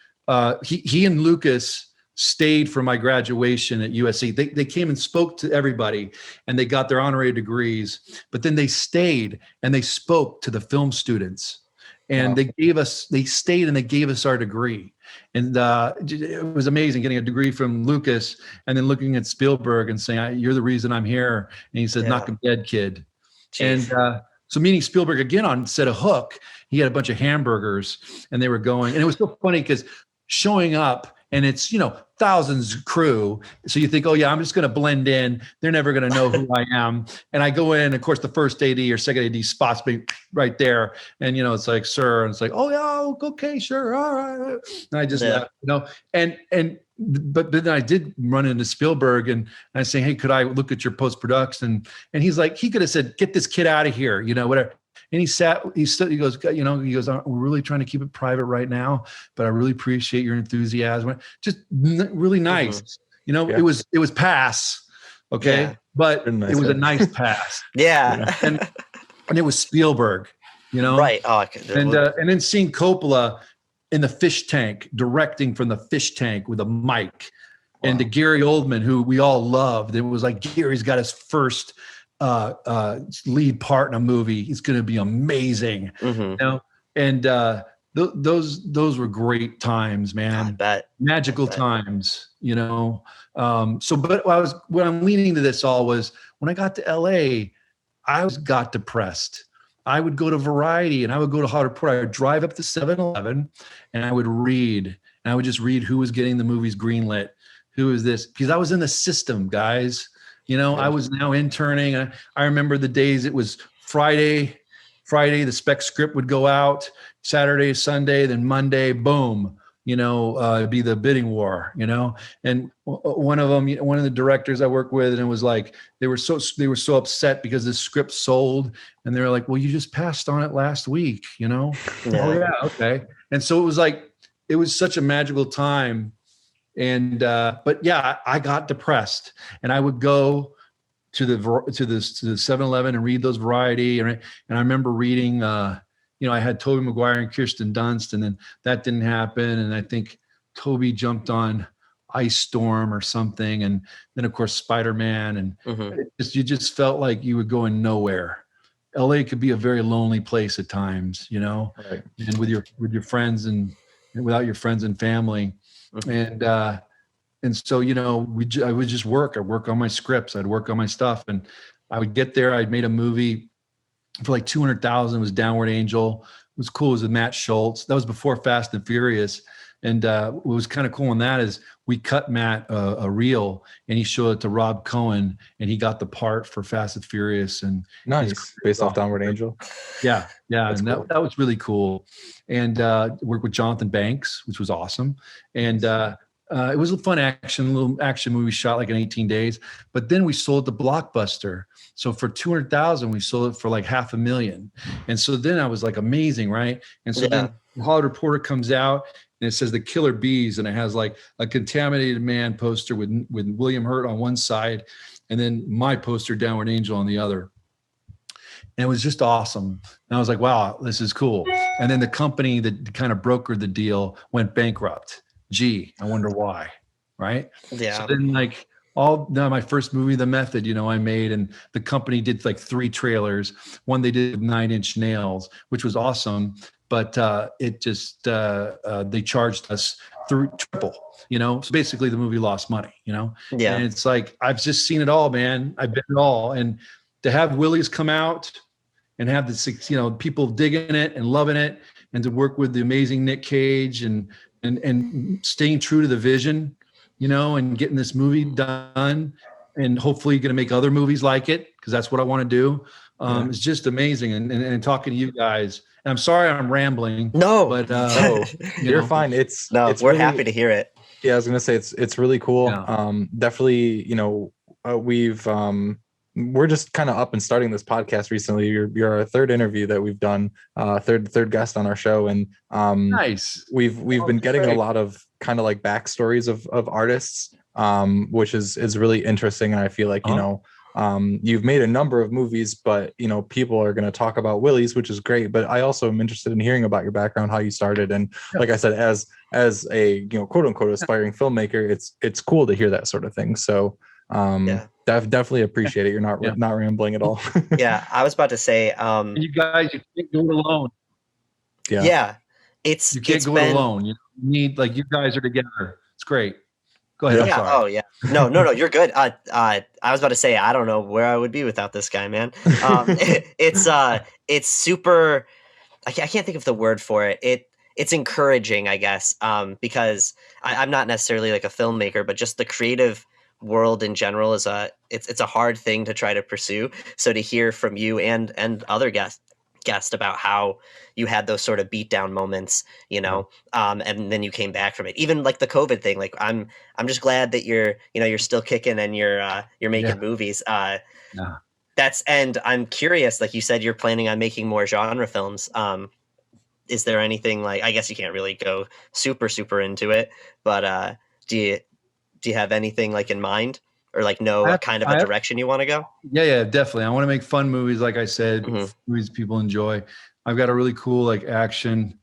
He and Lucas stayed for my graduation at USC. They came and spoke to everybody, and they got their honorary degrees. But then they stayed and they spoke to the film students, and Wow. they stayed and they gave us our degree. And it was amazing getting a degree from Lucas and then looking at Spielberg and saying, "You're the reason I'm here." And he said, "Knock 'em dead, kid." Jeez. And so meeting Spielberg again on set of Hook, he had a bunch of hamburgers and they were going, and it was so funny because showing up and it's, thousands crew. So you think, oh yeah, I'm just going to blend in. They're never going to know who I am. And I go in, of course, the first AD or second AD spots me right there. And, it's like, sir, and it's like, oh yeah, okay, sure. All right. And I just left, but then I did run into Spielberg and I say, hey, could I look at your post-production? And he's like, he could have said, get this kid out of here, whatever. And he goes, we're really trying to keep it private right now, but I really appreciate your enthusiasm. Just really nice. Mm-hmm. It was pass. Okay. Yeah. But Nice it was guy. a nice pass. Yeah. And it was Spielberg, Right. Oh, and then seeing Coppola in the fish tank, directing from the fish tank with a mic, and to Gary Oldman, who we all loved. It was like, Gary's got his first lead part in a movie. He's going to be amazing. Mm-hmm. And those were great times, man. I bet. Magical times, So, but what I'm leaning to this all was when I got to LA, got depressed. I would go to Variety and I would go to Hollywood Report. I would drive up to 7-Eleven and I would read, and I would just read who was getting the movies greenlit. Who is this? Because I was in the system, guys. I was now interning. I remember the days it was Friday, the spec script would go out, Saturday, Sunday, then Monday, boom, it'd be the bidding war, and one of the directors I worked with, and it was like, they were so upset because the script sold, and they were like, well, you just passed on it last week, Oh yeah. Okay. And so it was such a magical time. And, but yeah, I got depressed, and I would go to the 7-Eleven and read those Variety. And I remember reading, I had Tobey Maguire and Kirsten Dunst, and then that didn't happen. And I think Toby jumped on Ice Storm or something. And then of course, Spider-Man, and you just felt like you were going nowhere. LA could be a very lonely place at times, Right. and with your friends and without your friends and family. And so, I would just work. I'd work on my scripts. I'd work on my stuff, and I would get there. I'd made a movie for like 200,000. It was Downward Angel. It was cool. It was with Matt Schultz. That was before Fast and Furious. And what was kind of cool in that is we cut Matt a reel, and he showed it to Rob Cohen, and he got the part for Fast and Furious. And Nice. Based off Downward Angel. yeah. That's And cool. that was really cool. And worked with Jonathan Banks, which was awesome. And it was a fun little action movie shot like in 18 days. But then we sold the Blockbuster. So for 200,000, we sold it for like $500,000. And so then I was like, amazing, right? And so then the Hollywood Reporter comes out, and it says The Killer Bees, and it has like a contaminated man poster with William Hurt on one side, and then my poster, Downward Angel, on the other. And it was just awesome. And I was like, wow, this is cool. And then the company that kind of brokered the deal went bankrupt. Gee, I wonder why, right? Yeah. So then my first movie, The Method, I made, and the company did like 3 trailers. One they did with 9 Inch Nails, which was awesome. But it just, they charged us triple, so basically the movie lost money, Yeah. and it's like, I've just seen it all, man. I've been it all. And to have Willy's come out and have this, people digging it and loving it, and to work with the amazing Nick Cage and staying true to the vision, and getting this movie done, and hopefully going to make other movies like it, because that's what I want to do. It's just amazing. And talking to you guys, and I'm sorry I'm rambling. No, but you're fine. It's we're really happy to hear it. Yeah, I was gonna say it's really cool. Yeah. Definitely, we're just kind of up and starting this podcast recently. You're our third interview that we've done, third guest on our show, and nice. We've been getting a lot of kind of like backstories of artists, which is really interesting, and I feel like you've made a number of movies, but people are going to talk about Willy's, which is great. But I also am interested in hearing about your background, how you started, and like I said, as a quote unquote aspiring filmmaker, it's cool to hear that sort of thing. So definitely appreciate it. You're not rambling at all. Yeah, I was about to say, you guys, you can't do it alone. Yeah, you can't go it alone. You need, like, you guys are together. It's great. Go ahead. Yeah. Oh yeah. No, you're good. I was about to say, I don't know where I would be without this guy, man. It's super. I can't think of the word for it. It's encouraging, I guess, because I'm not necessarily like a filmmaker, but just the creative world in general it's a hard thing to try to pursue. So to hear from you and other guests about how you had those sort of beat down moments, and then you came back from it, even like the COVID thing. Like I'm just glad that you're still kicking and you're making movies. And I'm curious, like you said, you're planning on making more genre films. Is there anything, like, I guess you can't really go super into it, but do you have anything like in mind, or like kind of a direction you want to go? Yeah, definitely. I want to make fun movies, like I said, movies people enjoy. I've got a really cool like action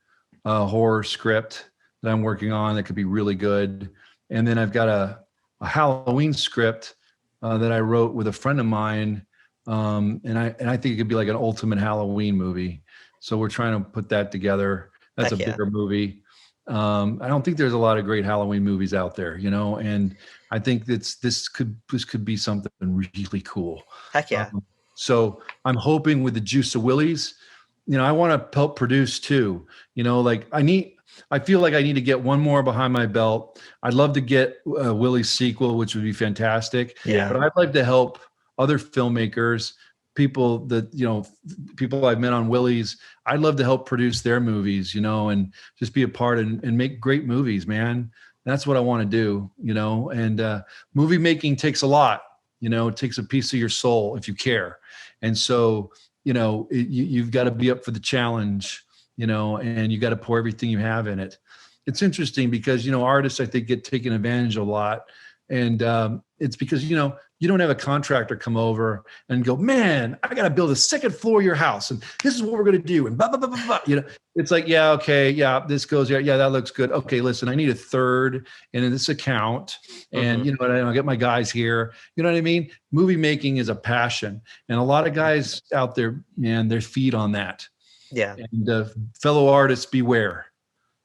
horror script that I'm working on that could be really good. And then I've got a Halloween script that I wrote with a friend of mine, and I think it could be like an ultimate Halloween movie. So we're trying to put that together. That's a bigger movie. I don't think there's a lot of great Halloween movies out there, and I think this could be something really cool. Heck yeah. So I'm hoping with the juice of Willy's, I want to help produce too, like I feel like I need to get one more behind my belt. I'd love to get Willy's sequel, which would be fantastic. Yeah. But I'd like to help other filmmakers, people I've met on Willy's. I'd love to help produce their movies, and just be a part and make great movies, man. That's what I want to do, and movie making takes a lot, it takes a piece of your soul if you care. And so, you've got to be up for the challenge, and you got to pour everything you have in it. It's interesting because, artists, I think, get taken advantage of a lot. And it's because, you don't have a contractor come over and go, man, I got to build a second floor of your house, and this is what we're going to do. And blah, blah, blah, blah, blah. It's like, yeah, okay. Yeah, this goes. Yeah, that looks good. Okay, listen, I need a third in this account. And I'll get my guys here. You know what I mean? Movie making is a passion. And a lot of guys out there, man, they feed on that. Yeah. And fellow artists, beware.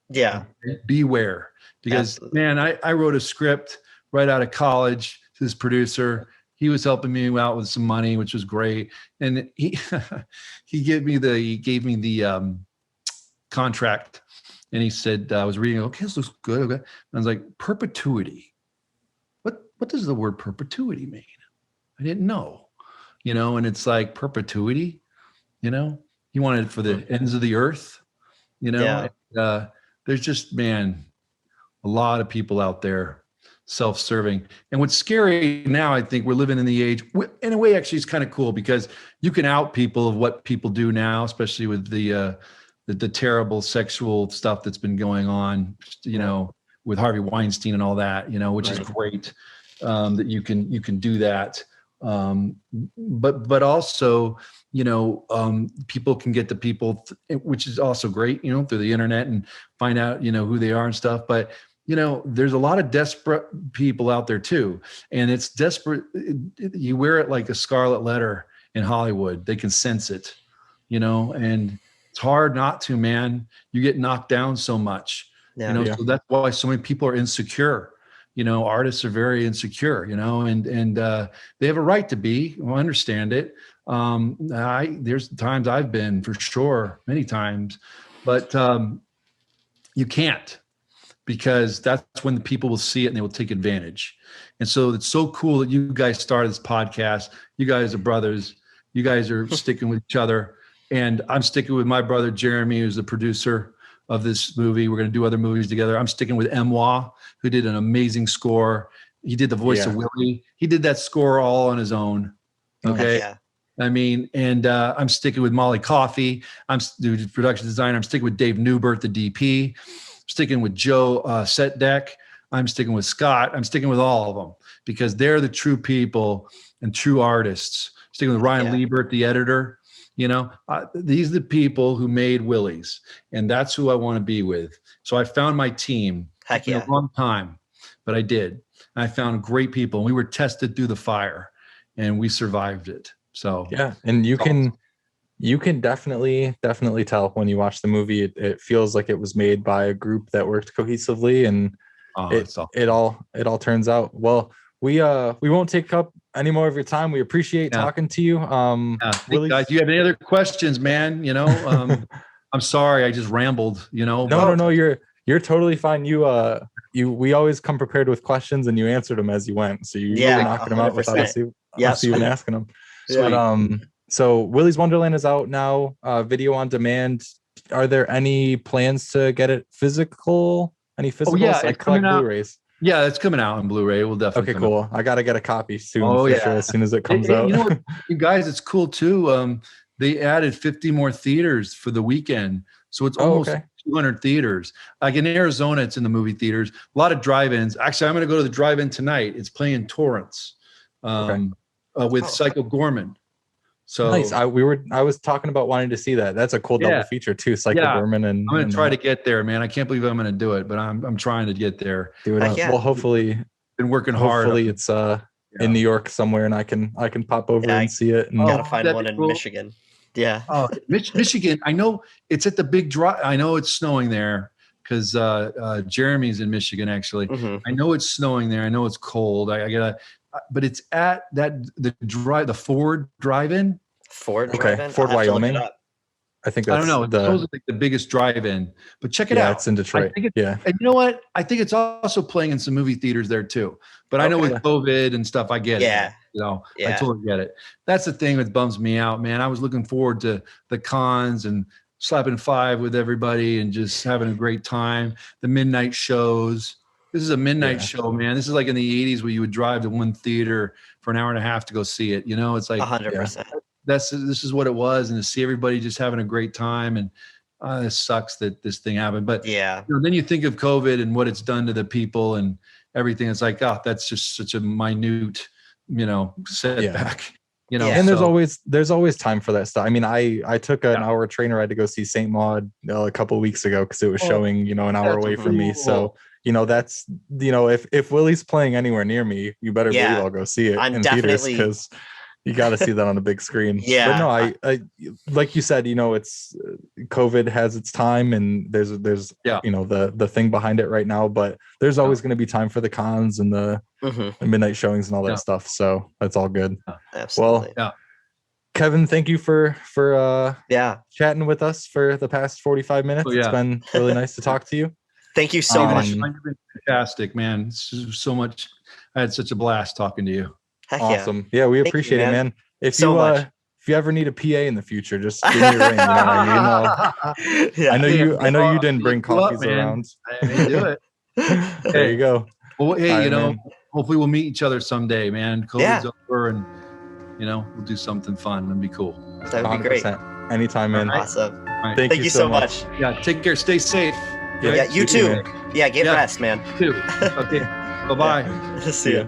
Yeah. Beware. Because, man, I wrote a script right out of college. This producer, he was helping me out with some money, which was great. And he gave me the contract, and he said, I was reading, okay, this looks good. Okay. And I was like, perpetuity. What does the word perpetuity mean? I didn't know, and it's like perpetuity, he wanted it for the ends of the earth, Yeah. And, there's just, man, a lot of people out there self-serving. And what's scary now, I think we're living in the age, in a way, actually, it's kind of cool because you can out people of what people do now, especially with the terrible sexual stuff that's been going on, with Harvey Weinstein and all that, which is great, that you can do that. But also, people can get to people, which is also great, through the internet, and find out, who they are and stuff. But there's a lot of desperate people out there too. And it's desperate. You wear it like a scarlet letter in Hollywood. They can sense it, and it's hard not to, man. You get knocked down so much. Yeah. You know, so that's why so many people are insecure. You know, artists are very insecure, you know, and they have a right to be. I understand it. There's times I've been, for sure, many times, but you can't, because that's when the people will see it and they will take advantage. And so it's so cool that you guys started this podcast. You guys are brothers. You guys are sticking with each other. And I'm sticking with my brother, Jeremy, who's the producer of this movie. We're going to do other movies together. I'm sticking with Emwa, who did an amazing score. He did the voice of Willy. He did that score all on his own. Okay. Yeah. I mean, and I'm sticking with Molly Coffey. I'm the production designer. I'm sticking with Dave Newbert, the DP. Sticking with Joe Setdeck. I'm sticking with Scott. I'm sticking with all of them because they're the true people and true artists. Sticking with Ryan Liebert, the editor. You know, these are the people who made Willy's, and that's who I want to be with. So I found my team. Heck yeah. In a long time, but I did. I found great people. We were tested through the fire, and we survived it. So yeah, and you can definitely tell when you watch the movie. It feels like it was made by a group that worked cohesively, and it all turns out well. We won't take up any more of your time. We appreciate talking to you. Willy, guys, do you have any other questions, man? You know, I'm sorry, I just rambled. You know, no, you're totally fine. We always come prepared with questions, and you answered them as you went. So you were knocking them out without us even asking them. But, so Willy's Wonderland is out now, video on demand. Are there any plans to get it physical? Any physical? Like collect Blu-rays? Yeah, it's coming out on Blu-ray. We'll definitely. Okay, cool. I gotta get a copy soon. Sure, as soon as it comes out. You know what, you guys, it's cool too. They added 50 more theaters for the weekend, so it's almost 200 theaters. Like in Arizona, it's in the movie theaters. A lot of drive-ins. Actually, I'm going to go to the drive-in tonight. It's playing in Torrance with Psycho Gorman. So nice. I was talking about wanting to see that. That's a cool double feature too. Psycho Gorman and I'm going to try to get there, man. I can't believe I'm going to do it, but I'm trying to get there. Do it. Well, hopefully, been working hard. Hopefully, it's in New York somewhere, and I can pop over and see it. And gotta find one in Michigan. Yeah. Oh, Michigan. I know it's at the big drive. I know it's snowing there because Jeremy's in Michigan. Actually, I know it's snowing there. I know it's cold. I gotta. But it's at the Ford drive-in. Ford drive-in? Ford, Wyoming. I think that's, I don't know. It's supposed to be the biggest drive-in, but check it out. Yeah, it's in Detroit. And you know what? I think it's also playing in some movie theaters there too. But I know with COVID and stuff, I get it. You know, I totally get it. That's the thing that bums me out, man. I was looking forward to the cons and slapping five with everybody and just having a great time. The midnight shows. This is a midnight show, man. This is like in the 80s where you would drive to one theater for an hour and a half to go see it. You know, it's like 100%. This is what it was, and to see everybody just having a great time. And it sucks that this thing happened, but then you think of COVID and what it's done to the people and everything. It's like, that's just such a minute, setback. And there's always time for that stuff. I mean, I took an hour train ride to go see Saint Maud a couple of weeks ago because it was showing, an hour away from me. So that's if Willy's playing anywhere near me, you better believe I'll go see it in theaters because you got to see that on a big screen. But no, I like you said, it's COVID has its time, and there's the thing behind it right now. But there's always going to be time for the cons and the midnight showings and all that stuff. So that's all good. Absolutely. Well, Kevin, thank you for chatting with us for the past 45 minutes. It's been really nice to talk to you. Thank you so much. You've been fantastic, man. So much. I had such a blast talking to you. Heck awesome. Yeah, we appreciate it, man. If you ever need a PA in the future, just give me a ring. You know what I mean? I know you didn't bring coffees around. I didn't do it. There you go. Well, hey, hopefully we'll meet each other someday, man. COVID's over, and we'll do something fun. It'd be cool. That would be great. Anytime, man. Awesome. Right. Thank you so much. Yeah, take care. Stay safe. Yeah, you too. Yeah, get rest, man. You too. Okay. Bye-bye. See ya.